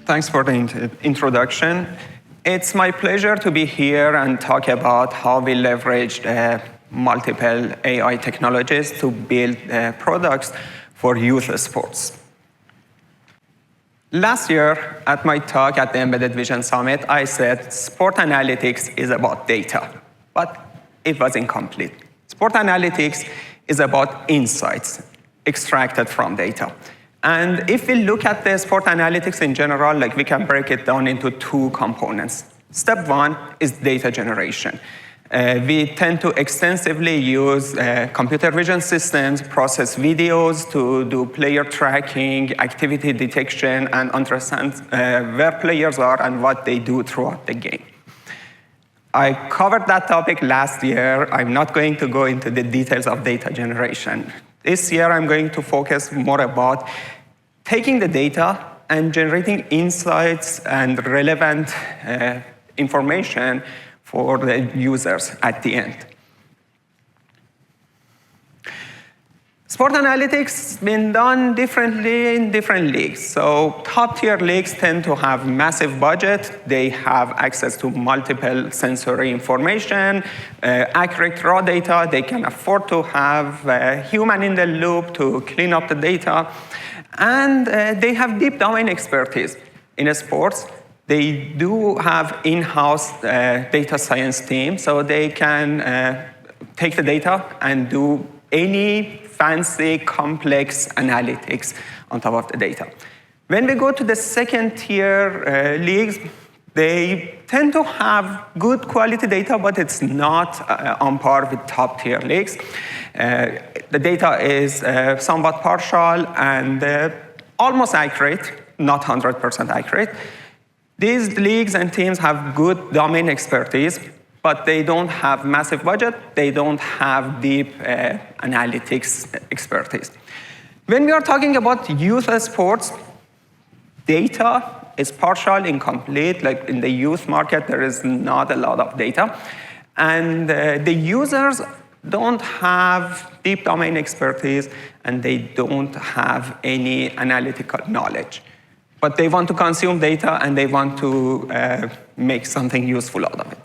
Thanks for the introduction. It's my pleasure to be here and talk about how we leveraged multiple AI technologies to build products for youth sports. Last year, at my talk at the Embedded Vision Summit, I said sport analytics is about data, but it was incomplete. Sport analytics is about insights extracted from data. And if we look at the sport analytics in general, we can break it down into two components. Step one is data generation. We tend to extensively use computer vision systems, process videos to do player tracking, activity detection, and understand where players are and what they do throughout the game. I covered that topic last year. I'm not going to go into the details of data generation. This year, I'm going to focus more about taking the data and generating insights and relevant information for the users at the end. Sport analytics has been done differently in different leagues. So top-tier leagues tend to have massive budget. They have access to multiple sensory information, accurate raw data. They can afford to have a human in the loop to clean up the data. And they have deep domain expertise. In sports, they do have in-house data science team, so they can take the data and do any fancy, complex analytics on top of the data. When we go to the second-tier leagues, they tend to have good quality data, but it's not on par with top-tier leagues. The data is somewhat partial and almost accurate, not 100% accurate. These leagues and teams have good domain expertise, but they don't have massive budget. They don't have deep analytics expertise. When we are talking about youth sports, data is partial, incomplete. Like in the youth market, there is not a lot of data. And the users don't have deep domain expertise, and they don't have any analytical knowledge. But they want to consume data, and they want to make something useful out of it.